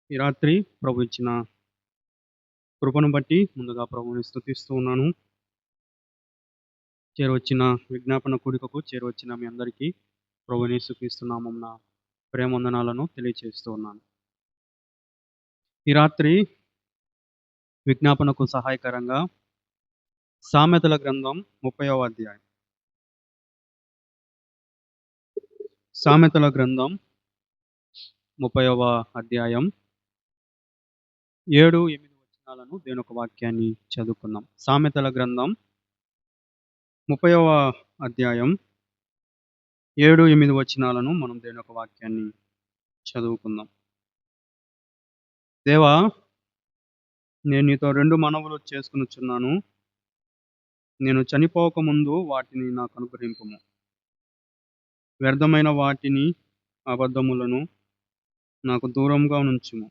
ఈ రాత్రి ప్రభు ఇచ్చిన కృపను బట్టి ముందుగా ప్రభువుని స్తుతిస్తూ ఉన్నాను. చేరువచ్చిన విజ్ఞాపన కూడికకు చేరువచ్చిన మీ అందరికీ ప్రభువుని యేసుక్రీస్తు నామమున ప్రేమవందనాలను తెలియచేస్తూ ఉన్నాను. ఈ రాత్రి విజ్ఞాపనకు సహాయకరంగా సామెతల గ్రంథం 30వ అధ్యాయం. సామెతల గ్రంథం 30వ అధ్యాయం 7, 8 వచనాలను దేవుని యొక్క వాక్యాన్ని చదువుకుందాం. సామెతల గ్రంథం 30వ అధ్యాయం 7, 8 వచనాలను మనం దేవుని యొక్క వాక్యాన్ని చదువుకుందాం. దేవా, నేను నీతో 2 మనవులు చేసుకొనుచున్నాను. నేను చనిపోక ముందు వాటిని నాకు అనుగ్రహింపుము. వ్యర్థమైన వాటిని, అబద్ధములను నాకు దూరంగా నుంచుము.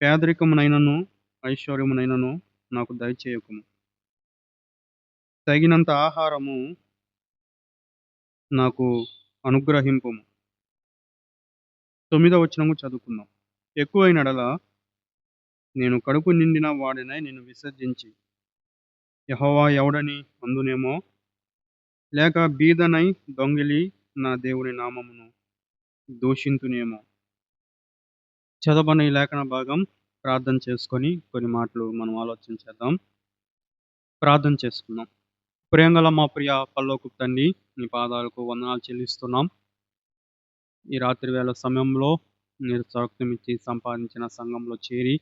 పేదరికమునైనను ఐశ్వర్యమునైనను నాకు దయచేయకుము. తగినంత ఆహారము నాకు అనుగ్రహింపుము. 9వ వచనము చదువుకుందాం. ఎక్కువైన యెడల నేను కడుపు నిండిన వాడినై నిన్ను విసర్జించి యెహోవా ఎవడని అందునేమో, లేక బీదనై దొంగిలి నా దేవుని నామమును దూషింతునేమో. చదవబడిన ఈ లేఖన భాగం ప్రార్థన చేసుకొని కొన్ని మాటలు మనం ఆలోచన చేద్దాం. ప్రార్థన చేసుకుందాం. ప్రియంగల మా ప్రియ పరలోకపు తండ్రి, నీ పాదాలకు వందనాలు చెల్లిస్తున్నాం. ఈ రాత్రి వేళ సమయంలో మీరు స్వరక్తం ఇచ్చి సంపాదించిన సంఘంలో చేరి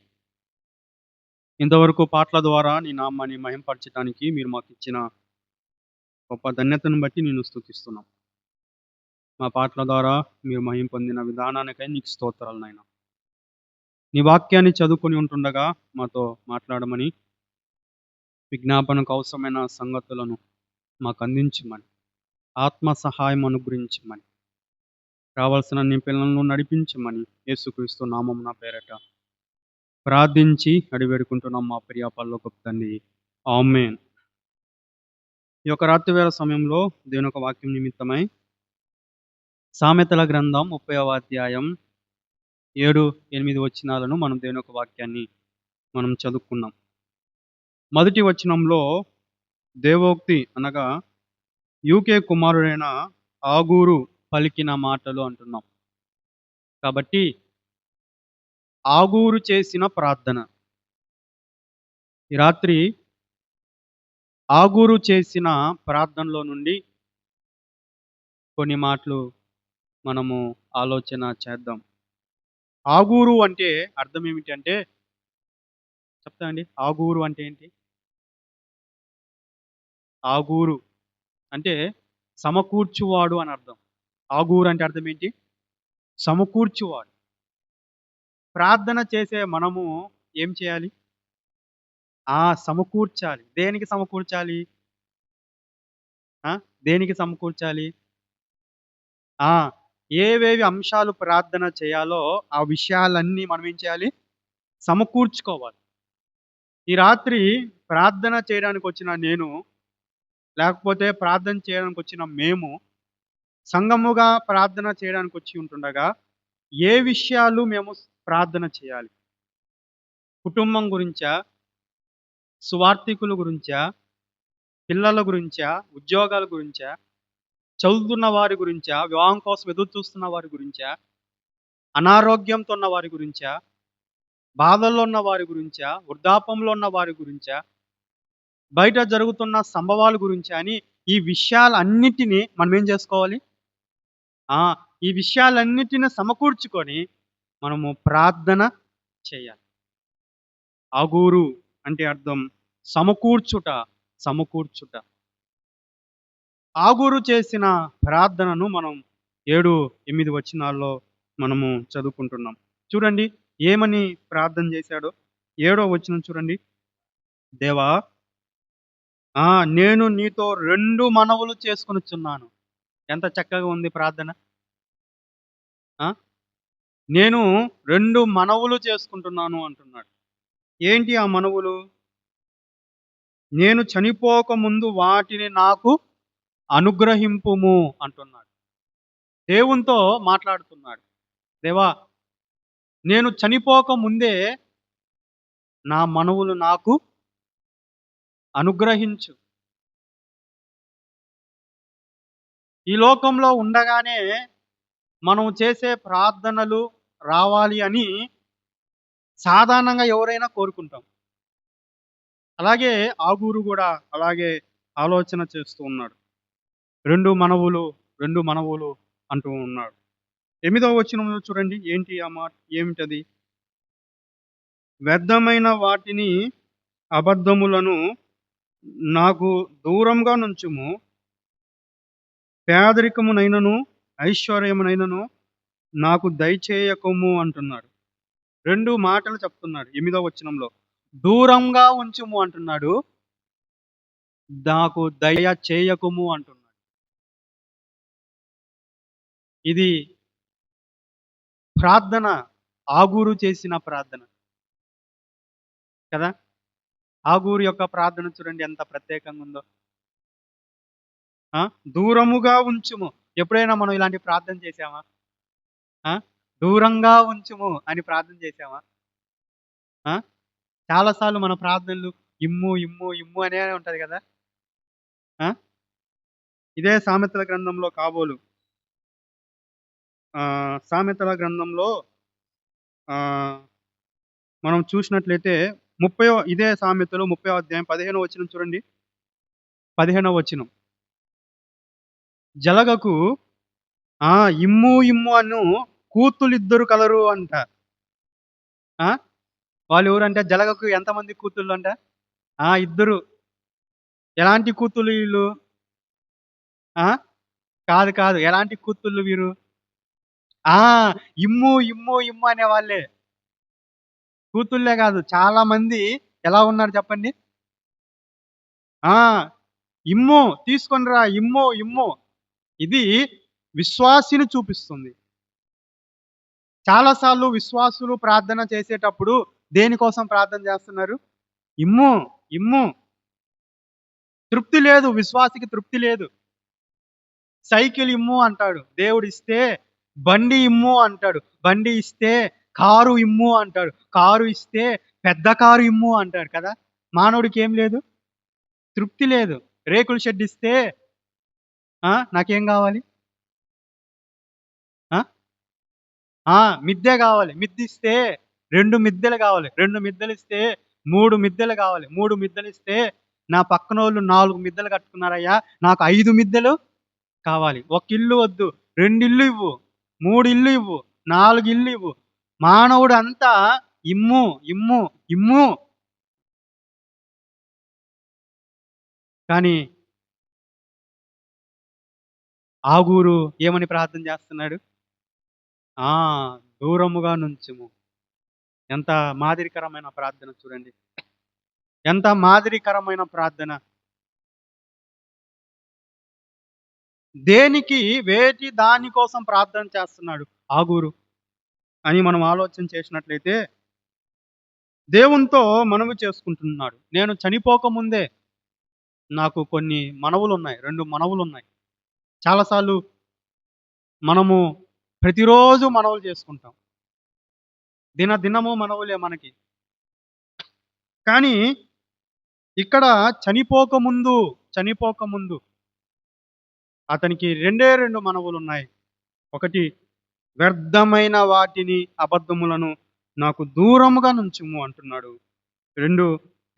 ఇంతవరకు పాటల ద్వారా నీ నామాన్ని మహింపరచడానికి మీరు మాకు ఇచ్చిన గొప్ప ధన్యతను బట్టి నేను స్తుతిస్తున్నాం. మా పాటల ద్వారా మీరు మహిం పొందిన విధానానికై నీకు స్తోత్రాలు నాయనా. నీ వాక్యాన్ని చదువుకొని ఉంటుండగా మాతో మాట్లాడమని, విజ్ఞాపనకు అవసరమైన సంగతులను మాకు అందించమని, ఆత్మ సహాయం అనుగ్రహించమని, రావాల్సిన నీ పిల్లలను నడిపించమని యేసుక్రీస్తు నామమున పేరట ప్రార్థించి అడివేడుకుంటున్నాం మా ప్రియ పరలోకపు తండ్రి. ఆమేన్. ఈ యొక్క రాత్రి వేళ సమయంలో దేవుని యొక్క వాక్యం నిమిత్తమై సామెతల గ్రంథం 30వ అధ్యాయం 7, 8 వచనాలను మనం దేవుని యొక్క వాక్యాన్ని మనం చదువుకున్నాం. మొదటి వచనంలో దేవోక్తి అనగా యూకే కుమారుడైన ఆగూరు పలికిన మాటలు అంటున్నాం. కాబట్టి ఆగూరు చేసిన ప్రార్థన. ఈ రాత్రి ఆగూరు చేసిన ప్రార్థనలో నుండి కొన్ని మాటలు మనము ఆలోచన చేద్దాం. ఆగూరు అంటే అర్థం ఏమిటి అంటే చెప్తా అండి. ఆగూరు అంటే ఏంటి? ఆగూరు అంటే సమకూర్చువాడు అని అర్థం. ఆగూరు అంటే అర్థం ఏంటి? సమకూర్చువాడు. ప్రార్థన చేసే మనము ఏం చేయాలి? సమకూర్చాలి. దేనికి సమకూర్చాలి? దేనికి సమకూర్చాలి? ఏవేవి అంశాలు ప్రార్థన చేయాలో ఆ విషయాలన్నీ మనం ఏం చేయాలి? సమకూర్చుకోవాలి. ఈ రాత్రి ప్రార్థన చేయడానికి వచ్చిన నేను, లేకపోతే ప్రార్థన చేయడానికి వచ్చిన మేము సంఘముగా ప్రార్థన చేయడానికి వచ్చి ఉంటుండగా ఏ విషయాలు మేము ప్రార్థన చేయాలి? కుటుంబం గురించా? సువార్థికుల గురించా? పిల్లల గురించా? ఉద్యోగాల గురించా? చదువుతున్న వారి గురించా? వివాహం కోసం ఎదురు చూస్తున్న వారి గురించా? అనారోగ్యంతో ఉన్న వారి గురించా? బాధల్లో ఉన్న వారి గురించా? వృద్ధాపంలో ఉన్న వారి గురించా? బయట జరుగుతున్న సంభవాల గురించా అని ఈ విషయాలన్నిటినీ మనం ఏం చేసుకోవాలి? ఈ విషయాలన్నిటిని సమకూర్చుకొని మనము ప్రార్థన చేయాలి. ఆగూరు అంటే అర్థం సమకూర్చుట, సమకూర్చుట. ఆగూరు చేసిన ప్రార్థనను మనం 7, 8 వచనాల్లో మనము చదువుకుంటున్నాం. చూడండి ఏమని ప్రార్థన చేశాడో. 7వ వచనం చూడండి. దేవా, నేను నీతో 2 మనవులు చేసుకొనుచున్నాను. ఎంత చక్కగా ఉంది ప్రార్థన. నేను 2 మనవులు చేసుకుంటున్నాను అంటున్నాడు. ఏంటి ఆ మనవులు? నేను చనిపోక ముందు వాటిని నాకు అనుగ్రహింపుము అంటున్నాడు. దేవునితో మాట్లాడుతున్నాడు. దేవా, నేను చనిపోక ముందే నా మనవులు నాకు అనుగ్రహించు. ఈ లోకంలో ఉండగానే మనం చేసే ప్రార్థనలు రావాలి అని సాధారణంగా ఎవరైనా కోరుకుంటాం. అలాగే ఆగూరు గూడా అలాగే ఆలోచన చేస్తూ ఉన్నాడు. 2 మనవులు, 2 మనవులు అంటూ ఉన్నాడు. 8వ వచనంలో చూడండి ఏంటి ఆ మాట ఏమిటది? వ్యర్థమైన వాటిని, అబద్ధములను నాకు దూరంగా నుంచుము. పేదరికమునైనను, ఐశ్వర్యమునైనను నాకు దయచేయకుము అంటున్నాడు. 2 మాటలు చెప్తున్నాడు 8వ వచనంలో. దూరంగా ఉంచుము అంటున్నాడు. నాకు దయ చేయకుము అంటున్నాడు. ఇది ప్రార్థన ఆగూరు చేసిన ప్రార్థన కదా! ఆగూరు యొక్క ప్రార్థన చూడండి ఎంత ప్రత్యేకంగా ఉందో. ఆ! దూరముగా ఉంచుము. ఎప్పుడైనా మనం ఇలాంటి ప్రార్థన చేశామా? ఆ! దూరంగా ఉంచుము అని ప్రార్థన చేశామా? ఆ! చాలా సార్లు మన ప్రార్థనలు ఇమ్ము, ఇమ్ము, ఇమ్ము అనే ఉంటది కదా! ఆ! ఇదే సామెతల గ్రంథంలో కాబోలు. సామెతల గ్రంథంలో ఆహ్, మనం చూసినట్లయితే ఇదే సామెతలు 30వ అధ్యాయం 15వ వచనం చూడండి. 15వ వచనం. జలగకు ఇమ్ము, ఇమ్ము అను కూతులిద్దరు కలరు అంట. ఆ! వాళ్ళెవరంటే జలగకు ఎంతమంది కూతుళ్ళంట? ఇద్దరు. ఎలాంటి కూతుళ్ళు ఈళ్ళు? ఆ! కాదు, కాదు. ఎలాంటి కూతుళ్ళు వీరు? ఆ! ఇమ్ము, ఇమ్ము, ఇమ్ము అనేవాళ్ళే. కూతుళ్ళే గాదు. చాలా మంది ఎలా ఉన్నారు చెప్పండి? ఆ! ఇమ్ము తీసుకొని రా. ఇమ్ము, ఇమ్ము. ఇది విశ్వాసిని చూపిస్తుంది. చాలా సార్లు విశ్వాసులు ప్రార్థన చేసేటప్పుడు దేనికోసం ప్రార్థన చేస్తున్నారు? ఇమ్ము, ఇమ్ము. తృప్తి లేదు. విశ్వాసికి తృప్తి లేదు. సైకిల్ ఇమ్ము అంటాడు. దేవుడిస్తే బండి ఇమ్ము అంటాడు. బండి ఇస్తే కారు ఇమ్ము అంటాడు. కారు ఇస్తే పెద్ద కారు ఇమ్ము అంటాడు కదా! మానవుడికి ఏం లేదు? తృప్తి లేదు. రేకుల షెడ్ ఇస్తే నాకేం గావాలి? ఆ! మిద్దె గావాలి. మిద్దిస్తే 2 మిద్దెలు గావాలి. 2 మిద్దెలిస్తే 3 మిద్దెలు గావాలి. 3 మిద్దెలిస్తే నా పక్కనోళ్ళు 4 మిద్దెలు కట్టుకున్నారయ్యా! నాకు 5 మిద్దెలు కావాలి. ఒక ఇల్లు వద్దు. 2 ఇల్లు ఇవ్వు. 3 ఇల్లు ఇవ్వు. 4 ఇల్లు ఇవ్వు. మానవుడంతా ఇమ్ము, ఇమ్ము, ఇమ్ము. కానీ ఆగూరు ఏమని ప్రార్థన చేస్తున్నాడు? ఆ! దూరముగా నుంచుము. ఎంత మాదిరికరమైన ప్రార్థన చూడండి. ఎంత మాదిరికరమైన ప్రార్థన. దేనికి దాని కోసం ప్రార్థన చేస్తున్నాడు ఆగూరు అని మనం ఆలోచన చేసినట్లయితే, దేవునితో మనవి చేసుకుంటున్నాడు. నేను చనిపోకముందే నాకు కొన్ని మనవులున్నాయి. 2 మనవులున్నాయి. చాలా సార్లు మనము ప్రతిరోజు మనవులు చేసుకుంటాం. దినదినము మనవులే మనకి. కానీ ఇక్కడ చనిపోకముందు అతనికి 2 మనవులున్నాయి. ఒకటి వ్యర్థమైన వాటిని, అబద్ధములను నాకు దూరముగా నుంచుము అంటున్నాడు. 2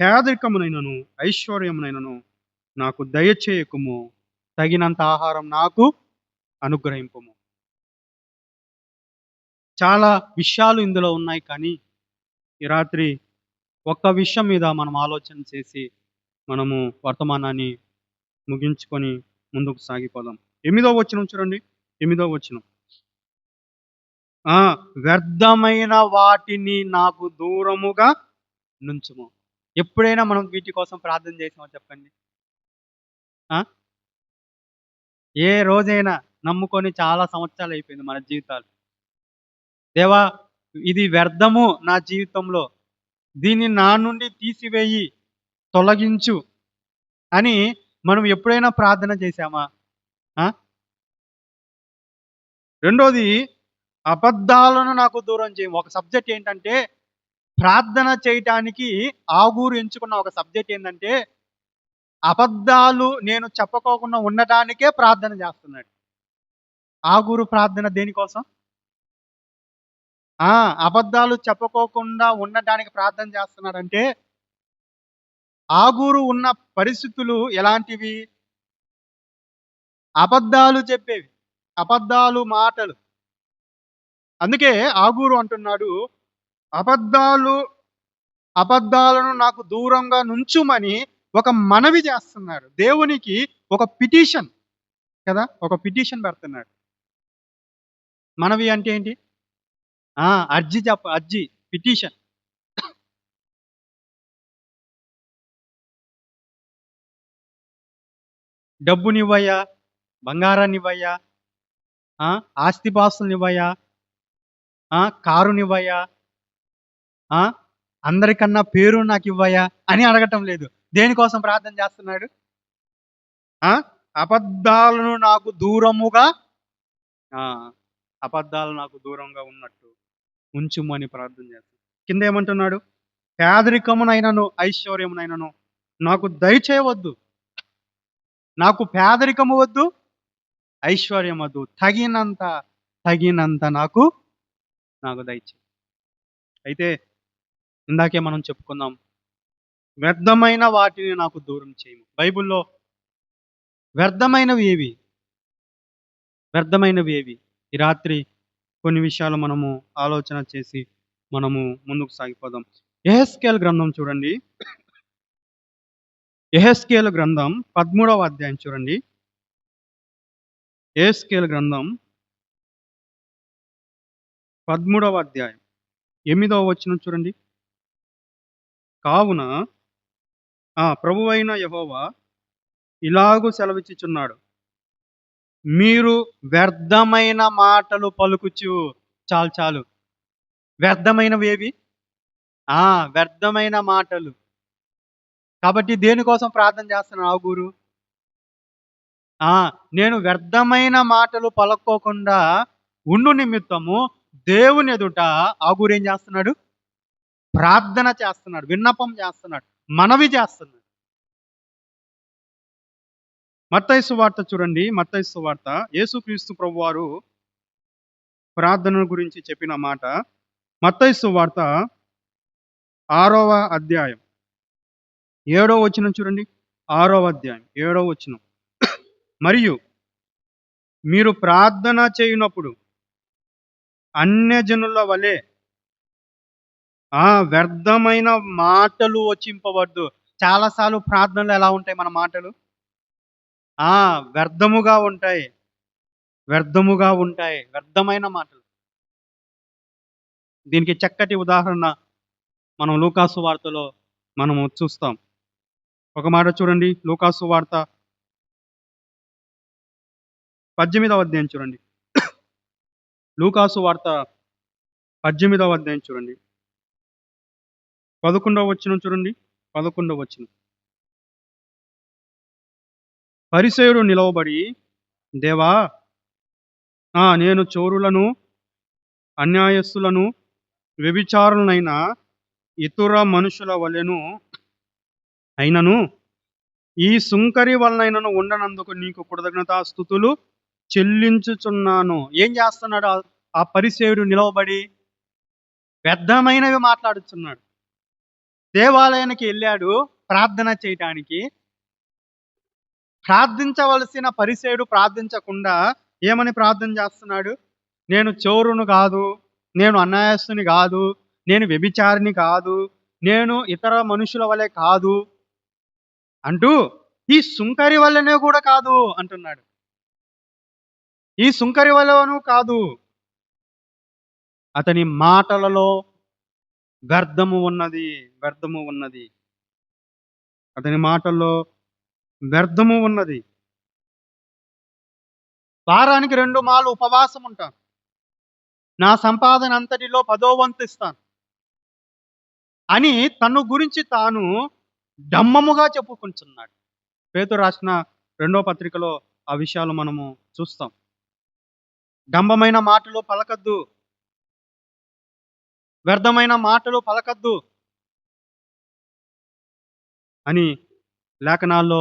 పేదరికమునైనను, ఐశ్వర్యమునైనను నాకు దయచేయకుము. తగినంత ఆహారం నాకు అనుగ్రహింపుము. చాలా విషయాలు ఇందులో ఉన్నాయి కానీ, ఈ రాత్రి ఒక్క విషయం మీద మనం ఆలోచన చేసి, మనము వర్తమానాన్ని ముగించుకొని ముందుకు సాగిపోదాం. 8వ వచనం చూడండి. 8వ వచనం. ఆ! వ్యర్థమైన వాటిని నాకు దూరముగా నుంచుము. ఎప్పుడైనా మనం వీటి కోసం ప్రార్థన చేసామా చెప్పండి? ఆ! ఏ రోజైనా నమ్ముకొని చాలా సంవత్సరాలయిపోయింది మన జీవితాలు. దేవా! ఇది వ్యర్థము నా జీవితంలో. దీన్ని నా నుండి తీసివేయి, తొలగించు అని మనం ఎప్పుడైనా ప్రార్థన చేశామా? ఆ! రెండోది అబద్ధాలను నాకు దూరం చేయము. ఒక సబ్జెక్ట్ ఏంటంటే ప్రార్థన చేయటానికి ఆగూరు ఎంచుకున్న ఒక సబ్జెక్ట్ ఏంటంటే అబద్ధాలు నేను చెప్పకోకుండా ఉండటానికే ప్రార్థన చేస్తున్నాడు. ఆగూరు ప్రార్థన దేనికోసం? ఆ! అబద్ధాలు చెప్పుకోకుండా ఉండటానికి ప్రార్థన చేస్తున్నాడంటే, ఆగూరు ఉన్న పరిస్థితులు ఎలాంటివి? అబద్ధాలు చెప్పేవి. అబద్ధాలు మాటలు. అందుకే ఆగూరు అంటున్నాడు, అబద్ధాలు అబద్ధాలను నాకు దూరంగా నుంచుమని ఒక మనవి చేస్తున్నాడు. దేవునికి ఒక పిటిషన్ కదా! ఒక పిటిషన్ పెడుతున్నాడు. మనవి అంటే ఏంటి? ఆ! అర్జీ. పిటిషన్. డబ్బునివ్వయ్యా, బంగారాన్నివ్వయ్యా, ఆ! ఆస్తిపాస్తులనివ్వయ్యా, కారునివ్వయ్యా, ఆ! అందరికన్నా పేరు నాకివ్వయ్యా అని అడగటం లేదు. దేనికోసం ప్రార్థన చేస్తున్నాడు? ఆ! అబద్ధాలను నాకు దూరముగా ఆ! అబద్ధాలు నాకు దూరంగా ఉన్నట్టు ఉంచుమని ప్రార్థన చేస్తున్నాడు. కిందేమంటున్నాడు? పేదరికమునైనను, ఐశ్వర్యమునైనను నాకు దయచేయవద్దు. నాకు పేదరికము వద్దు, ఐశ్వర్యం వద్దు. తగినంత నాకు దయచేయి. అయితే ఇందాకే మనం చెప్పుకున్నాం. వ్యర్థమైన వాటిని నాకు దూరం చేయము. బైబిల్‌లో వ్యర్థమైనవి ఏవి? వ్యర్థమైనవి ఏవి? ఈ రాత్రి కొన్ని విషయాలు మనము ఆలోచన చేసి మనము ముందుకు సాగిపోదాం. యెహెజ్కేలు గ్రంథం చూడండి. యెహెజ్కేలు గ్రంథం 13వ అధ్యాయం చూడండి. యెహెజ్కేలు గ్రంథం 13వ అధ్యాయం 8వ వచనం చూడండి. కావున ప్రభువైన యెహోవా ఇలాగు సెలవిచ్చుచున్నాడు. మీరు వ్యర్థమైన మాటలు పలుకుచు చాలు. వ్యర్థమైనవేవి? వ్యర్థమైన మాటలు. కాబట్టి దేనికోసం ప్రార్థన చేస్తున్నాడు ఆగూరు? నేను వ్యర్థమైన మాటలు పలుక్కోకుండా ఉండు నిమిత్తము దేవుని ఎదుట ఆగూరు ఏం చేస్తున్నాడు? ప్రార్థన చేస్తున్నాడు. విన్నపం చేస్తున్నాడు. మనవి చేస్తున్నాడు. మత్తయి సువార్త చూడండి. మత్తయి సువార్త యేసుక్రీస్తు ప్రభువారు ప్రార్థన గురించి చెప్పిన మాట. మత్తయి సువార్త 6వ అధ్యాయం 7వ వచనం చూడండి. 6వ అధ్యాయం 7వ వచనం. మరియు మీరు ప్రార్థన చేయునప్పుడు అన్యజనుల వలె వ్యర్థమైన మాటలు వచింపవద్దు. చాలా సార్లు ప్రార్థనలు ఎలా ఉంటాయి మన మాటలు? వ్యర్థముగా ఉంటాయి. వ్యర్థమైన మాటలు. దీనికి చక్కటి ఉదాహరణ మనం లూకాసు వార్తలో మనము చూస్తాం. ఒక మాట చూడండి. లూకాసు వార్త 18వ అధ్యాయం చూడండి. లూకాసు వార్త 18వ అధ్యాయం చూడండి. 11వ వచనం చూడండి. 11వ వచనం. పరిసయ్యుడు నిలవబడి, దేవా, నేను చోరులను, అన్యాయస్తులను, వ్యభిచారులనైన ఇతర మనుషుల వలెను అయినను ఈ సుంకరి వలనైనను ఉండనందుకు నీకు కృతజ్ఞతాస్తుతులు చెల్లించుచున్నాను. ఏం చేస్తున్నాడు ఆ పరిసయ్యుడు నిలవబడి? వ్యర్థమైనవి మాట్లాడుతున్నాడు. దేవాలయానికి వెళ్ళాడు ప్రార్థన చేయటానికి. ప్రార్థించవలసిన పరిసయ్యుడు ప్రార్థించకుండా ఏమని ప్రార్థన చేస్తున్నాడు? నేను చోరును కాదు, నేను అన్యాయస్తుని కాదు, నేను వ్యభిచారిని కాదు, నేను ఇతర మనుషుల వలె కాదు అంటూ ఈ సుంకరి వల్లనే కూడా కాదు అంటున్నాడు. ఈ సుంకరి వల్లను కాదు. అతని మాటలలో వ్యర్థము ఉన్నది. అతని మాటల్లో వ్యర్థము ఉన్నది. వారానికి 2 మార్లు ఉపవాసం ఉంటాను. నా సంపాదన అంతటిలో 10వ వంతు ఇస్తాను అని తను గురించి తాను డమ్మముగా చెప్పుకుంటున్నాడు. పేతురు రాసిన 2వ పత్రికలో ఆ విషయాలు మనము చూస్తాం. డంబమైన మాటలు పలకద్దు. వ్యర్థమైన మాటలు పలకద్దు అని లేఖనాల్లో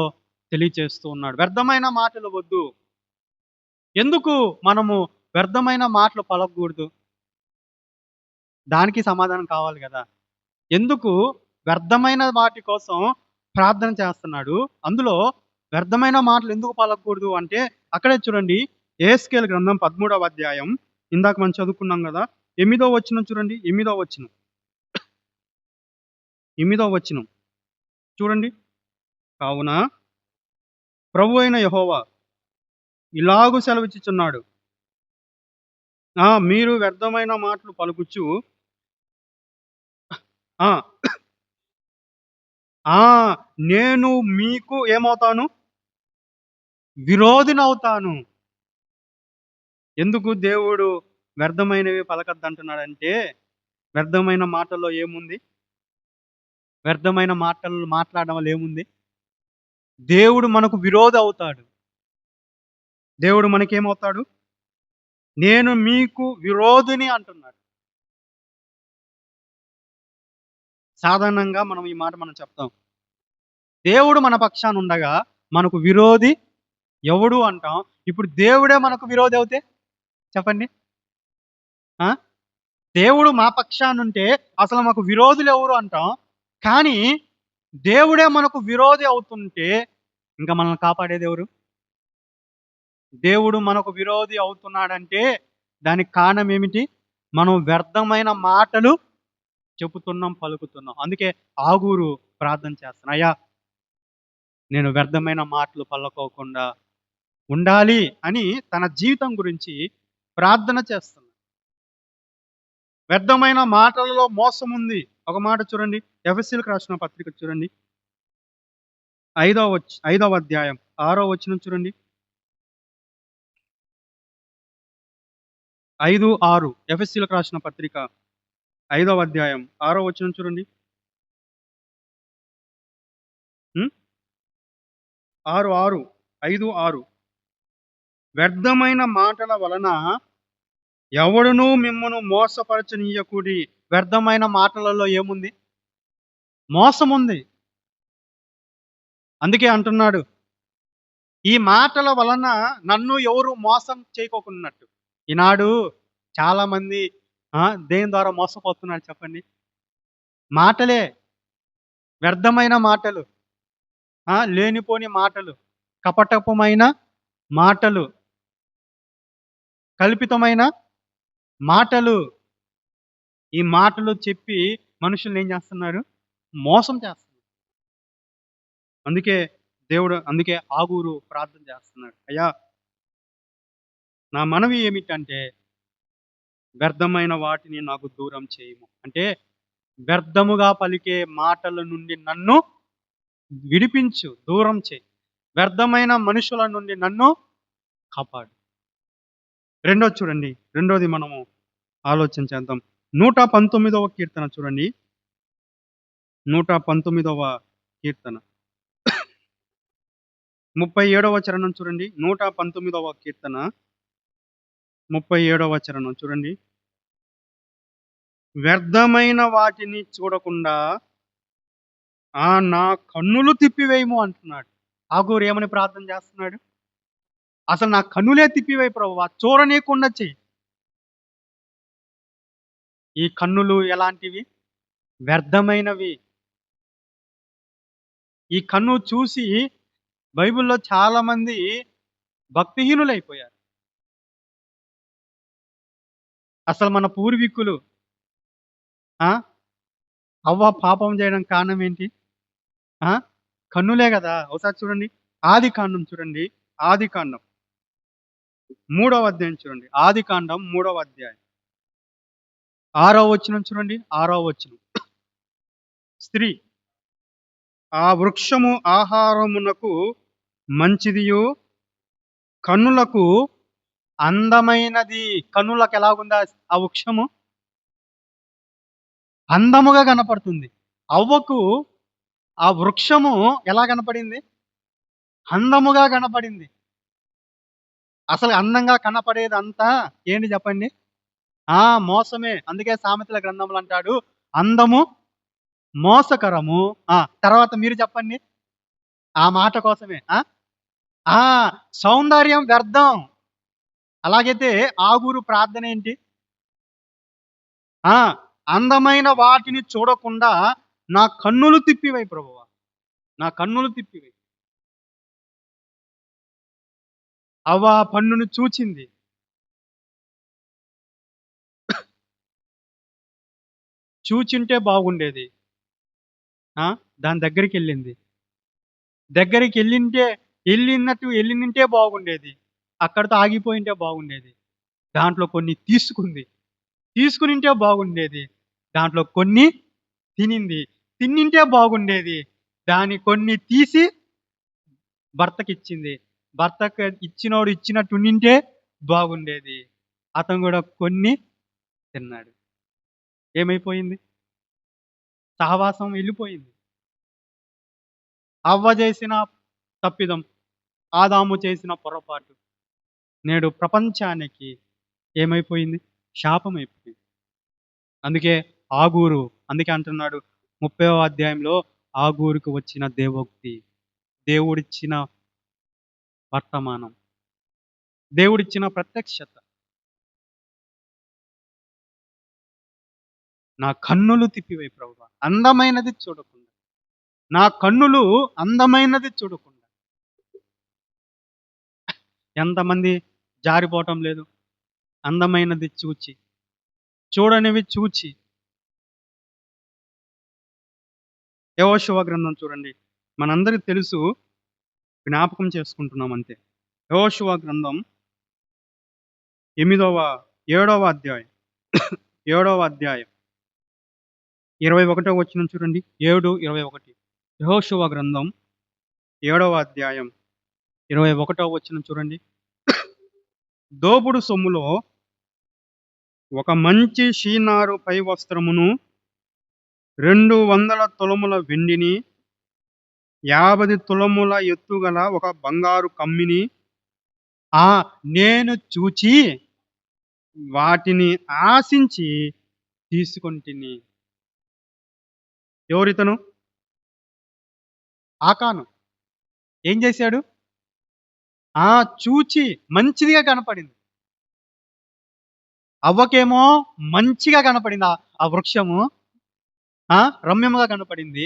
తెలియచేస్తూ ఉన్నాడు. వ్యర్థమైన మాటలు వద్దు. ఎందుకు మనము వ్యర్థమైన మాటలు పలకకూడదు? దానికి సమాధానం కావాలి కదా! ఎందుకు వ్యర్థమైన వాటి కోసం ప్రార్థన చేస్తున్నాడు? అందులో వ్యర్థమైన మాటలు ఎందుకు పలకకూడదు అంటే, అక్కడే చూడండి, యెహెజ్కేలు గ్రంథం 13వ అధ్యాయం ఇందాక మనం చదువుకున్నాం గదా! 8వ వచనం చూడండి. 8వ వచనం. 8వ వచనం చూడండి. కావున ప్రభువైన యెహోవా ఇలాగు సెలవిచ్చుచున్నాడు. మీరు వ్యర్థమైన మాటలు పలుకుచు ఆ! ఆ! నేను మీకు ఏమవుతాను? విరోధినవుతాను. ఎందుకు దేవుడు వ్యర్థమైనవి పలకద్దంటున్నాడంటే, వ్యర్థమైన మాటల్లో ఏముంది? వ్యర్థమైన మాటలు మాట్లాడడం వల్ల ఏముంది? దేవుడు మనకు విరోధి అవుతాడు. దేవుడు మనకేమవుతాడు? నేను మీకు విరోధిని అంటున్నాడు. సాధారణంగా మనం ఈ మాట మనం చెప్తాం. దేవుడు మన పక్షాన ఉండగా మనకు విరోధి ఎవడు అంటాం. ఇప్పుడు దేవుడే మనకు విరోధి అవుతే చెప్పండి. ఆ! దేవుడు మా పక్షానుంటే అసలు మాకు విరోధులు ఎవరు అంటాం. కానీ దేవుడే మనకు విరోధి అవుతుంటే ఇంక మనల్ని కాపాడేదెవరు? దేవుడు మనకు విరోధి అవుతున్నాడంటే దానికి కారణం ఏమిటి? మనం వ్యర్థమైన మాటలు చెబుతున్నాం, పలుకుతున్నాం. అందుకే ఆగూరు ప్రార్థన చేస్తాను. అయ్యా! నేను వ్యర్థమైన మాటలు పలుకోకుండా ఉండాలి అని తన జీవితం గురించి ప్రార్థన చేస్తున్నాడు. వ్యర్థమైన మాటలలో మోసం ఉంది. ఒక మాట చూడండి. ఎఫెసీయులకు రాసిన పత్రిక చూడండి. 5వ అధ్యాయం 6వ వచనం చూడండి. 5, 6 ఎఫెసీయులకు రాసిన పత్రిక 5వ అధ్యాయం 6వ వచనం చూడండి. 6, 6 5, 6 వ్యర్థమైన మాటల వలన ఎవడునూ మిమ్మును మోసపరచనీయకుడి. వ్యర్థమైన మాటలలో ఏముంది? మోసముంది. అందుకే అంటున్నాడు, ఈ మాటల వలన నన్ను ఎవరు మోసం చేయకోకున్నట్టు. ఈనాడు చాలామంది దేని ద్వారా మోసపోతున్నారు చెప్పండి? మాటలే. వ్యర్థమైన మాటలు. లేనిపోని మాటలు. కపటపమైన మాటలు. కల్పితమైన మాటలు. ఈ మాటలు చెప్పి మనుషుల్ని ఏం చేస్తున్నారు? మోసం చేస్తున్నారు. అందుకే ఆగూరు ప్రార్థన చేస్తున్నాడు. అయ్యా! నా మనవి ఏమిటంటే వ్యర్థమైన వాటిని నాకు దూరం చేయము. అంటే వ్యర్థముగా పలికే మాటల నుండి నన్ను విడిపించు, దూరం చేయి. వ్యర్థమైన మనుషుల నుండి నన్ను కాపాడు. రెండోది చూడండి. రెండోది మనము ఆలోచన చేద్దాం. 119వ కీర్తన చూడండి. 119వ కీర్తన 37వ చరణం చూడండి. 119వ కీర్తన 37వ చరణం చూడండి. వ్యర్థమైన వాటిని చూడకుండా నా కన్నులు తిప్పివేయము అంటున్నాడు. ఆగూరు ఏమని ప్రార్థన చేస్తున్నాడు? అసలు నా కన్నులే తిప్పివేయి ప్రభువా, చూడనీయకుండా చెయ్యి. ఈ కన్నులు ఎలాంటివి? వ్యర్థమైనవి. ఈ కన్ను చూసి బైబిల్‌లో చాలామంది భక్తిహీనులైపోయారు. అసలు మన పూర్వీకులు హవ్వ పాపం చేయడానికి కారణం ఏంటి? కన్నులే గదా! ఒకసారి చూడండి. ఆదికాండం చూడండి. ఆదికాండం 3వ అధ్యాయం చూడండి. ఆదికాండం 3వ అధ్యాయం 6వ వచనం చూడండి. 6వ వచనం. స్త్రీ ఆ వృక్షము ఆహారమునకు మంచిదియు కన్నులకు అందమైనది. కన్నులకు ఎలాగుందా ఆ వృక్షము? అందముగా కనపడుతుంది. అవ్వకు ఆ వృక్షము ఎలా కనపడింది? అందముగా కనపడింది. అసలు అందంగా కనపడేదంతా ఏంటి చెప్పండి? మోసమే. అందుకే సామెతల గ్రంథంలో అంటాడు, అందము మోసకరము. తర్వాత మీరు చెప్పండి. ఆ మాట కోసమే. ఆ! సౌందర్యం వ్యర్థం. అలాగైతే ఆగూరు ప్రార్థన ఏంటి? ఆ! అందమైన వాటిని చూడకుండా నా కన్నులు తిప్పివేయి ప్రభువా. నా కన్నులు తిప్పివేయి. అవ్వ ఆ పండును చూచింది. చూచుంటే బాగుండేది. ఆ! దాని దగ్గరికెళ్ళింది. దగ్గరికెళ్ళింటే ఎళ్ళినుంటే బాగుండేది. అక్కడితో ఆగిపోయుంటే బాగుండేది. దాంట్లో కొన్ని తీసుకుంది. తీసుకునుంటే బాగుండేది. దాంట్లో కొన్ని తినింది. తిన్నింటే బాగుండేది. దాన్ని కొన్ని తీసి భర్తకిచ్చింది. భర్తకి ఇచ్చినోడు ఇచ్చినట్టుండింటే బాగుండేది. అతను గూడా కొన్ని తిన్నాడు. ఏమైపోయింది? సహవాసం వెళ్ళిపోయింది. అవ్వ చేసిన తప్పిదం, ఆదాము చేసిన పొరపాటు. నేడు ప్రపంచానికి ఏమైపోయింది? శాపమైపోయింది. అందుకే ఆగూరు అందుకే అంటున్నాడు 30వ అధ్యాయంలో ఆగూరుకు వచ్చిన దేవోక్తి. దేవుడిచ్చిన వర్తమానం. దేవుడిచ్చిన ప్రత్యక్షత. నా కన్నులు తిప్పివేయి ప్రభువా. అందమైనది చూడకుండా. నా కన్నులు అందమైనది చూడకుండా. ఎంతమంది జారిపోవటం లేదు. అందమైనది చూచి, చూడనివి చూచి. యెహోషువ గ్రంథం చూడండి. మనందరికి తెలుసు. జ్ఞాపకం చేసుకుంటున్నాం అంతే. యెహోషువ గ్రంథం 7వ అధ్యాయం. 7వ అధ్యాయం 21వ వచనం చూడండి. 7:21. యెహోషువ గ్రంథం 7వ అధ్యాయం 21వ వచనం చూడండి. దోపుడు సొమ్ములో ఒక మంచి షీనారు పై వస్త్రమును 200 తులముల వెండిని 50 తులముల ఎత్తుగల ఒక బంగారు కమ్మిని నేను చూచి వాటిని ఆశించి తీసుకొంటిని. ఎవరితను? ఆకాను. ఏం చేశాడు? చూచి మంచిదిగా కనపడింది. అవ్వకేమో మంచిగా కనపడింది ఆ వృక్షము. రమ్యముగా కనపడింది.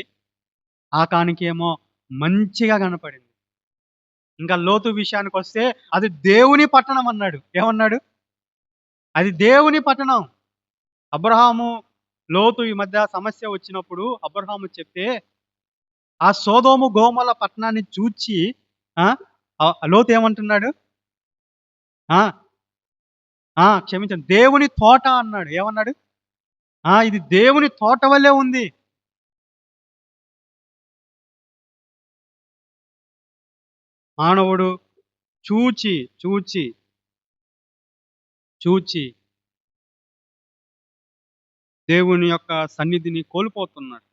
ఆకానికేమో మంచిగా కనపడింది. ఇంకా లోతు విషయానికొస్తే అది దేవుని పట్టణం అన్నాడు. ఏమన్నాడు? అది దేవుని పట్టణం. అబ్రహాము, లోతు ఈ మధ్య సమస్య వచ్చినప్పుడు అబ్రహాము చెప్తే ఆ సొదొమ గొమొర్రా పట్టణాన్ని చూచి లోతు ఏమంటున్నాడు? ఆ! క్షమించండి. దేవుని తోట అన్నాడు. ఏమన్నాడు? ఇది దేవుని తోట వలె ఉంది. మానవుడు చూచి, చూచి, చూచి దేవుని యొక్క సన్నిధిని కోల్పోతున్నాడు.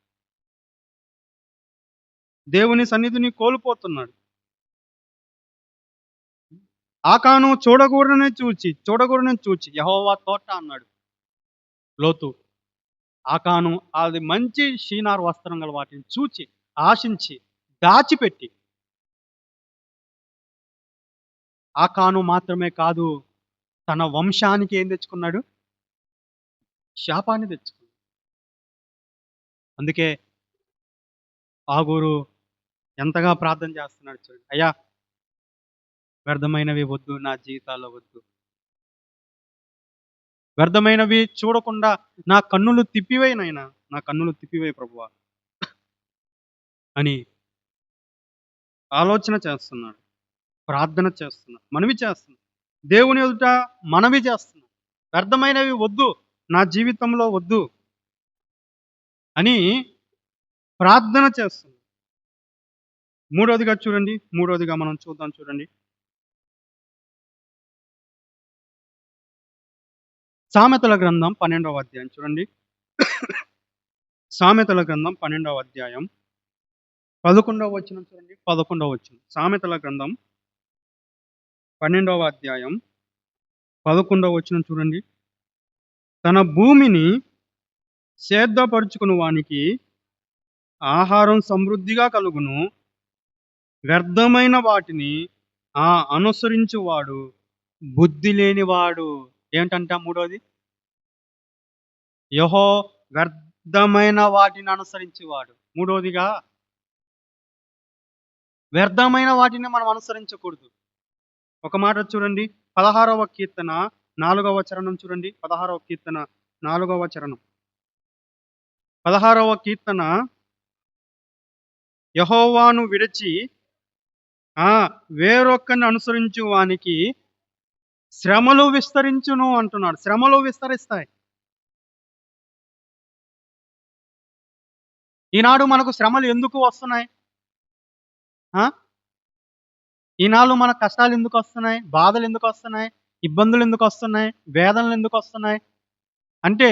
దేవుని సన్నిధిని కోల్పోతున్నాడు. ఆకాను చూడకూడదని చూచి యెహోవా తోట అన్నాడు లోతు. ఆకాను అది మంచి షీనార్ వస్త్రం గల వాటిని చూచి, ఆశించి, దాచిపెట్టి. ఆకాను మాత్రమే కాదు, తన వంశానికి ఏం తెచ్చుకున్నాడు? శాపాన్ని తెచ్చుకున్నాడు. అందుకే ఆగూరు ఎంతగా ప్రార్థన చేస్తున్నాడు చూడండి. అయ్యా, వ్యర్థమైనవి వద్దు, నా జీవితాల్లో వద్దు. వ్యర్థమైనవి చూడకుండా నా కన్నులు తిప్పివేయి నాయనా. నా కన్నులు తిప్పివేయి ప్రభువా అని ఆలోచన చేస్తున్నాడు. ప్రార్థన చేస్తున్నాడు. మనవి చేస్తున్నాడు. దేవుని ఎదుట మనవి చేస్తున్నాడు. వ్యర్థమైనవి వద్దు, నా జీవితంలో వద్దు అని ప్రార్థన చేస్తున్నాడు. మూడోదిగా మనం చూద్దాం చూడండి. సామెతల గ్రంథం 12వ అధ్యాయం చూడండి. సామెతల గ్రంథం 12వ అధ్యాయం 11వ వచనం చూడండి. 11వ వచనం. సామెతల గ్రంథం 12వ అధ్యాయం 11వ వచనం చూడండి. తన భూమిని సేద్ధపరుచుకుని వానికి ఆహారం సమృద్ధిగా కలుగును. వ్యర్థమైన వాటిని అనుసరించువాడు బుద్ధి లేనివాడు. ఏంటంట మూడోది? వ్యర్థమైన వాటిని అనుసరించేవాడు. మూడోదిగా వ్యర్థమైన వాటిని మనం అనుసరించకూడదు. ఒక మాట చూడండి, 16వ కీర్తన 4వ చరణం చూడండి. 16వ కీర్తన 4వ చరణం. 16వ కీర్తన, యెహోవాను విడిచి వేరొక్కరిని అనుసరించు వానికి శ్రమలు విస్తరించును అంటున్నాడు. శ్రమలు విస్తరిస్తాయి. ఈనాడు మనకు శ్రమలు ఎందుకు వస్తున్నాయి? ఈనాడు మన కష్టాలు ఎందుకు వస్తున్నాయి? బాధలు ఎందుకు వస్తున్నాయి? ఇబ్బందులు ఎందుకు వస్తున్నాయి? వేదనలు ఎందుకు వస్తున్నాయి? అంటే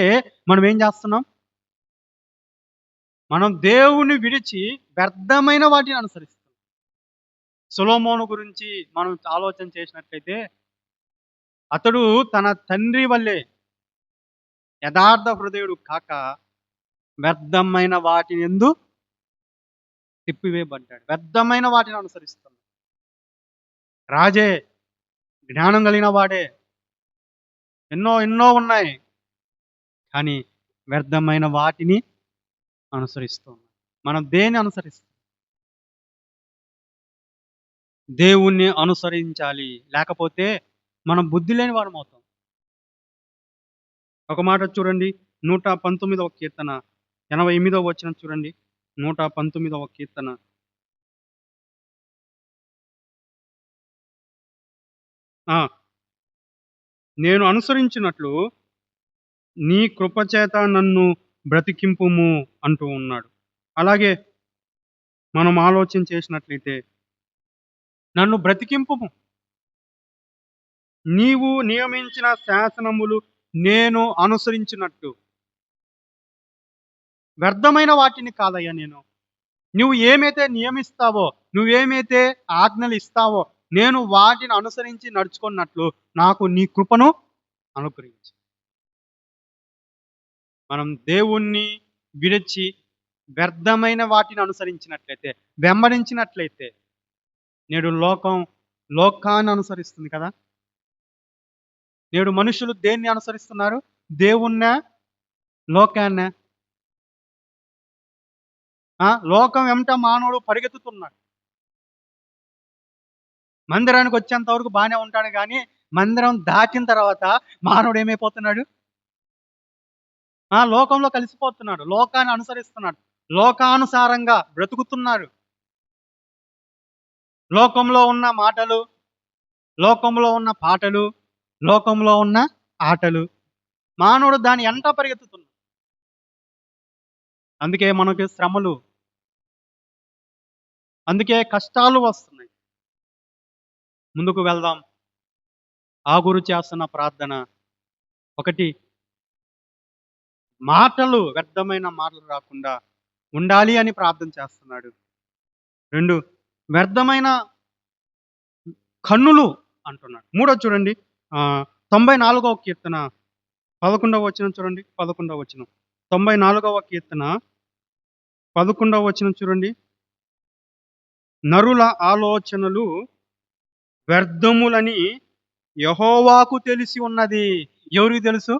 మనం ఏం చేస్తున్నాం? మనం దేవుని విడిచి వ్యర్థమైన వాటిని అనుసరిస్తాం. సొలొమోను గురించి మనం ఆలోచన చేసినట్లయితే, అతడు తన తండ్రి వల్లే యథార్థ హృదయుడు కాక వ్యర్థమైన వాటిని యందు తిప్పివేయబడ్డాడు. వ్యర్థమైన వాటిని అనుసరిస్తున్నాడు. రాజే, జ్ఞానం కలిగిన వాడే, ఎన్నో ఉన్నాయి, కానీ వ్యర్థమైన వాటిని అనుసరిస్తున్నాం. మనం దేన్ని అనుసరిస్తాం? దేవుణ్ణి అనుసరించాలి, లేకపోతే మనం బుద్ధి లేని వారం అవుతాం. ఒక మాట చూడండి, 119వ కీర్తన 88వ వచనం చూడండి. 119వ కీర్తన. నేను అనుసరించినట్లు నీ కృపచేత నన్ను బ్రతికింపుము అంటూ ఉన్నాడు. అలాగే మనం ఆలోచన చేసినట్లయితే, నన్ను బ్రతికింపుము, నీవు నియమించిన శాసనములు నేను అనుసరించినట్టు. వ్యర్థమైన వాటిని కాదయ్యా నేను. నువ్వు ఏమైతే నియమిస్తావో, నువ్వేమైతే ఆజ్ఞలు ఇస్తావో, నేను వాటిని అనుసరించి నడుచుకున్నట్లు నాకు నీ కృపను అనుగ్రహించు. మనం దేవుణ్ణి విడిచి వ్యర్థమైన వాటిని అనుసరించినట్లయితే, వెంబడించినట్లయితే, నేడు లోకాన్ని అనుసరిస్తుంది కదా. నేడు మనుషులు దేన్ని అనుసరిస్తున్నారు? దేవుణ్ణా, లోకాన్నా? లోకం వెంట మానవుడు పరిగెత్తుతున్నాడు. మందిరానికి వచ్చేంత వరకు బాగానే ఉంటాడు, కానీ మందిరం దాటిన తర్వాత మానవుడు ఏమైపోతున్నాడు? లోకంలో కలిసిపోతున్నాడు. లోకాన్ని అనుసరిస్తున్నాడు. లోకానుసారంగా బ్రతుకుతున్నారు. లోకంలో ఉన్న మాటలు, లోకంలో ఉన్న పాటలు, లోకంలో ఉన్న ఆటలు, మానవుడు దాని ఎంట పరిగెత్తుతున్నాడు. అందుకే మనకి శ్రమలు, అందుకే కష్టాలు వస్తున్నాయి. ముందుకు వెళ్దాం. ఆగురు చేస్తున్న ప్రార్థన, ఒకటి, వ్యర్థమైన మాటలు రాకుండా ఉండాలి అని ప్రార్థన చేస్తున్నాడు. 2, వ్యర్థమైన కన్నులు అంటున్నాడు. 3 చూడండి, 94వ కీర్తన 11వ వచనం చూడండి. 11వ వచనం, 94వ కీర్తన 11వ వచనం చూడండి. నరుల ఆలోచనలు వ్యర్థములని యెహోవాకు తెలిసి ఉన్నది. ఎవరికి తెలుసు?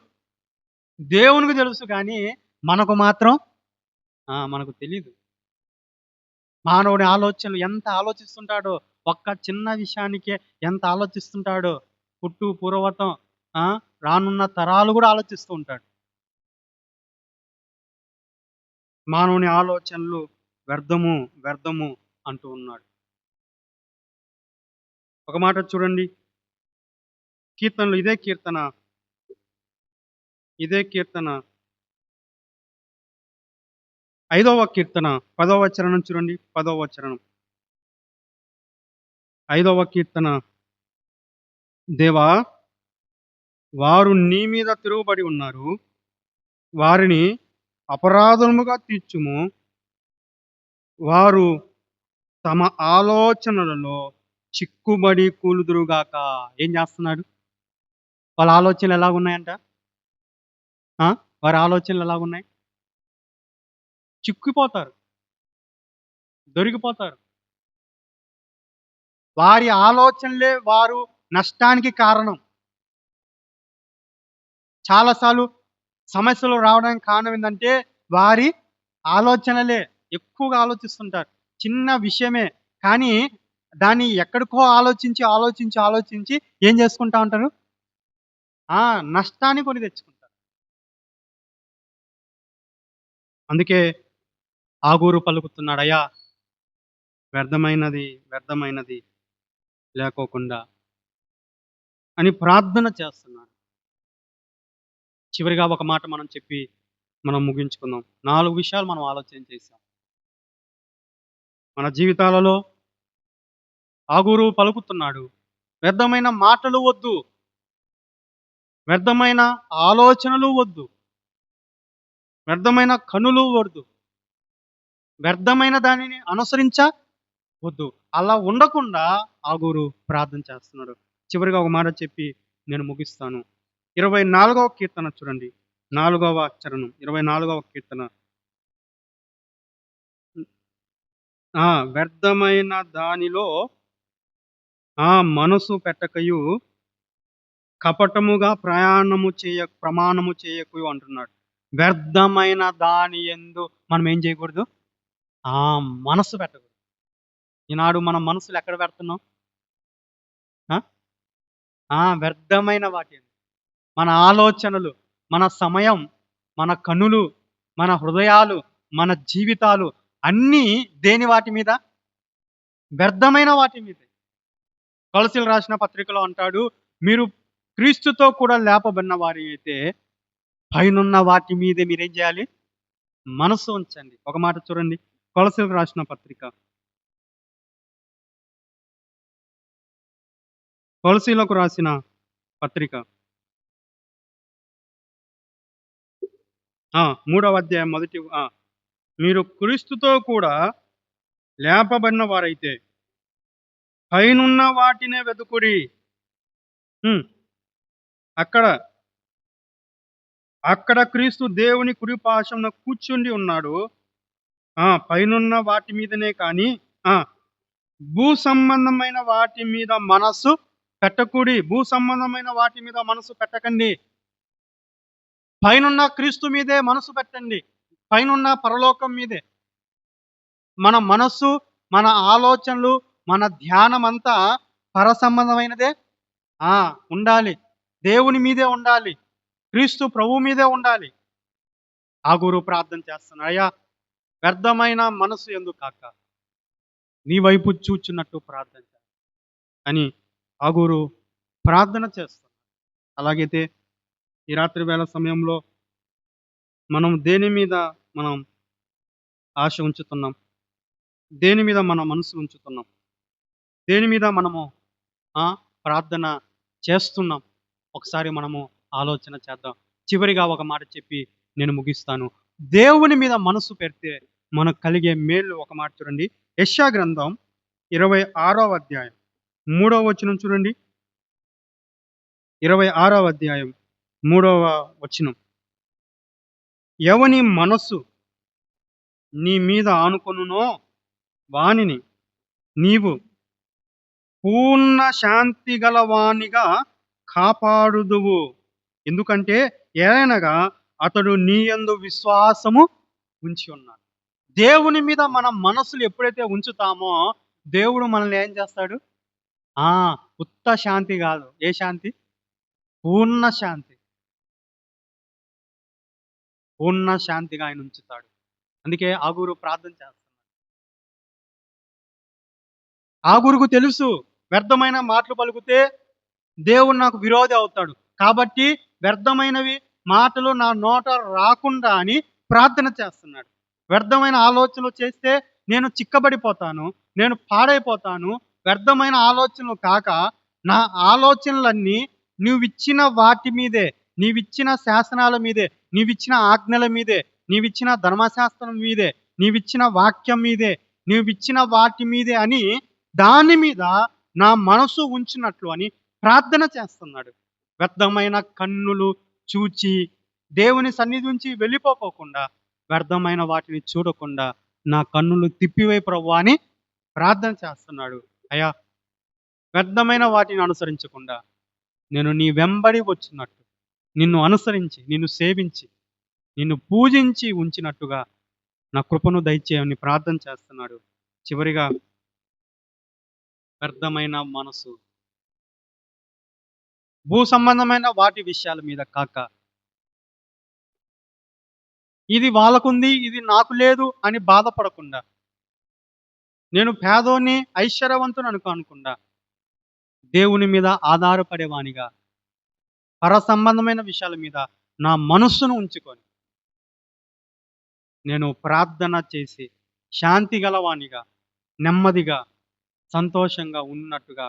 దేవునికి తెలుసు, కానీ మనకు మాత్రం మనకు తెలీదు. మానవుడి ఆలోచనలు ఎంత ఆలోచిస్తుంటాడో, ఒక్క చిన్న విషయానికే ఎంత ఆలోచిస్తుంటాడో, పుట్టు పూర్వతం రానున్న తరాలు కూడా ఆలోచిస్తూ ఉంటాడు. మానవుని ఆలోచనలు వ్యర్థము అంటూ ఉన్నాడు. ఒక మాట చూడండి, కీర్తనలు, ఇదే కీర్తన 5వ కీర్తన 10వ చరణం చూడండి. 10వ చరణం, 5వ కీర్తన. దేవా, వారు నీ మీద తిరుగుబడి ఉన్నారు, వారిని అపరాధముగా తీర్చుము. వారు తమ ఆలోచనలలో చిక్కుబడి కూలుదురుగాక. ఏం చేస్తున్నాడు? వాళ్ళ ఆలోచనలు ఎలా ఉన్నాయంట? ఆ? వారి ఆలోచనలు ఎలాగున్నాయి? చిక్కిపోతారు, దొరికిపోతారు. వారి ఆలోచనలే వారు నష్టానికి కారణం. చాలా సార్లు సమస్యలు రావడానికి కారణం ఏందంటే, వారి ఆలోచనలే. ఎక్కువగా ఆలోచిస్తుంటారు. చిన్న విషయమే, కానీ దాన్ని ఎక్కడికో ఆలోచించి, ఆలోచించి, ఆలోచించి ఏం చేసుకుంటా ఉంటారు? ఆ! నష్టాన్ని కొని తెచ్చుకుంటారు. అందుకే ఆగూరు పలుకుతున్నాడు, "అయ్యా! వ్యర్థమైనది, వ్యర్థమైనది లేకోకుండా" అని ప్రార్థన చేస్తున్నాడు. చివరిగా ఒక మాట మనం చెప్పి మనం ముగించుకుందాం. 4 విషయాలు మనం ఆలోచన చేశాం. మన జీవితాలలో ఆగూరు పలుకుతున్నాడు, వ్యర్థమైన మాటలు వద్దు, వ్యర్థమైన ఆలోచనలు వద్దు, వ్యర్థమైన కనులు వద్దు, వ్యర్థమైన దానిని అనుసరించవద్దు. అలా ఉండకుండా ఆగూరు ప్రార్థన చేస్తున్నాడు. చివరిగా ఒక మాట చెప్పి నేను ముగిస్తాను. 24వ కీర్తన చూడండి. 4వ చరణం. 24వ కీర్తన. వ్యర్థమైన దానిలో మనసు పెట్టకయు, కపటముగా ప్రమాణము చేయకు అంటున్నాడు. వ్యర్థమైన దాని యందు మనం ఏం చేయకూడదు? ఆ! మనసు పెట్టకూడదు. ఈనాడు మనం మనసులు ఎక్కడ పెడుతున్నాం? ఆ! వ్యర్థమైన వాటి యందు. మన ఆలోచనలు, మన సమయం, మన కనులు, మన హృదయాలు, మన జీవితాలు అన్నీ దేని వాటి మీద? వ్యర్థమైన వాటి మీదే. కొలసీలు రాసిన పత్రికలో అంటాడు, మీరు క్రీస్తుతో కూడా లేపబడిన వారి అయితే పైనున్న వాటి మీదే మీరేం చేయాలి? మనసు ఉంచండి. ఒక మాట చూడండి. కొలసీలకు రాసిన పత్రిక. కొలసీలకు రాసిన పత్రిక. 3వ అధ్యాయం మీరు క్రీస్తుతో కూడా లేపబడిన వారైతే పైనున్న వాటినే వెతుకుడి. అక్కడ అక్కడ క్రీస్తు దేవుని కుడి పార్శ్వమున కూర్చుండి ఉన్నాడు. పైనున్న వాటి మీదనే కానీ భూ సంబంధమైన వాటి మీద మనసు పెట్టకుడి. భూ సంబంధమైన వాటి మీద మనసు పెట్టకండి. పైనున్న క్రీస్తు మీదే మనసు పెట్టండి. పైనున్న పరలోకం మీదే. మన మనస్సు, మన ఆలోచనలు, మన ధ్యానమంతా పర సంబంధమైనదే ఉండాలి. దేవుని మీదే ఉండాలి. క్రీస్తు ప్రభువు మీదే ఉండాలి. ఆగూరు ప్రార్థన చేస్తున్నాడు, అయ్యా! వ్యర్థమైన మనసు ఎందుకు కాక నీ వైపు చూచున్నట్టు ప్రార్థన చేస్తాను అని ఆగూరు ప్రార్థన చేస్తాడు. అలాగైతే ఈ రాత్రి వేళ సమయంలో మనం దేని మీద మనం ఆశ ఉంచుతున్నాం? దేని మీద మన మనసు ఉంచుతున్నాం? దేని మీద మనము ప్రార్థన చేస్తున్నాం? ఒకసారి మనము ఆలోచన చేద్దాం. చివరిగా ఒక మాట చెప్పి నేను ముగిస్తాను. దేవుని మీద మనసు పెడితే మనకు కలిగే మేలు ఒక మాట చూడండి. యెషయా గ్రంథం 26వ అధ్యాయం 3వ వచనం చూడండి. 26వ అధ్యాయం 3వ వచనం. ఎవని మనసు నీ మీద ఆనుకొనునో వానిని నీవు పూర్ణ శాంతి గల వానిగా కాపాడుదువు. ఎందుకంటే ఏలనగా అతడు నీ యందు విశ్వాసము ఉంచి ఉన్నాడు. దేవుని మీద మన మనసులు ఎప్పుడైతే ఉంచుతామో దేవుడు మనల్ని ఏం చేస్తాడు? ఉత్త శాంతి కాదు. ఏ శాంతి? పూర్ణ శాంతి. పూర్ణ శాంతిగా ఆయన ఉంచుతాడు. అందుకే ఆగూరు ప్రార్థన చేస్తాడు. ఆగూరుకు తెలుసు, వ్యర్థమైన మాటలు పలుకుతే దేవుడు నాకు విరోధి అవుతాడు. కాబట్టి వ్యర్థమైనవి మాటలు నా నోట రాకుండా అని ప్రార్థన చేస్తున్నాడు. వ్యర్థమైన ఆలోచనలు చేస్తే నేను చిక్కబడిపోతాను, నేను పాడైపోతాను. వ్యర్థమైన ఆలోచనలు కాక నా ఆలోచనలన్నీ నువ్విచ్చిన వాటి మీదే, నీవిచ్చిన శాసనాల మీదే, నీవిచ్చిన ఆజ్ఞల మీదే, నీవిచ్చిన ధర్మశాస్త్రం మీదే, నీవిచ్చిన వాక్యం మీదే, నీవిచ్చిన వాటి మీదే అని దాని మీద నా మనసు ఉంచినట్లు అని ప్రార్థన చేస్తున్నాడు. వ్యర్థమైన కన్నులు చూచి దేవుని సన్నిధి నుంచి వెళ్ళిపోకోకుండా, వ్యర్థమైన వాటిని చూడకుండా నా కన్నులు తిప్పివేయి ప్రభువా అని ప్రార్థన చేస్తున్నాడు. అయ్యా, వ్యర్థమైన వాటిని అనుసరించకుండా నేను నీ వెంబడి వచ్చినట్టు, నిన్ను అనుసరించి, నిన్ను సేవించి, నిన్ను పూజించి ఉంచినట్టుగా నా కృపను దయచేయమని ప్రార్థన చేస్తున్నాడు. చివరిగా వ్యర్థమైన మనసు, భూ సంబంధమైన వాటి విషయాల మీద కాక, ఇది వాళ్ళకుంది, ఇది నాకు లేదు అని బాధపడకుండా, నేను పేదోని ఐశ్వర్యవంతుని అనుకోకుండా, దేవుని మీద ఆధారపడేవానిగా, పర సంబంధమైన విషయాల మీద నా మనస్సును ఉంచుకొని, నేను ప్రార్థన చేసి శాంతి గలవానిగా, నెమ్మదిగా, సంతోషంగా ఉన్నట్టుగా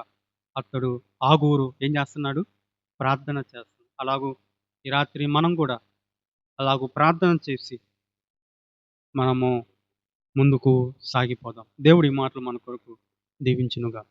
అతడు ఆగూరు ఏం చేస్తున్నాడు? ప్రార్థన చేస్తున్నాడు. అలాగూ ఈ రాత్రి మనం కూడా అలాగూ ప్రార్థన చేసి మనము ముందుకు సాగిపోదాం. దేవుడి మాటలు మన కొరకు దీవించునుగా.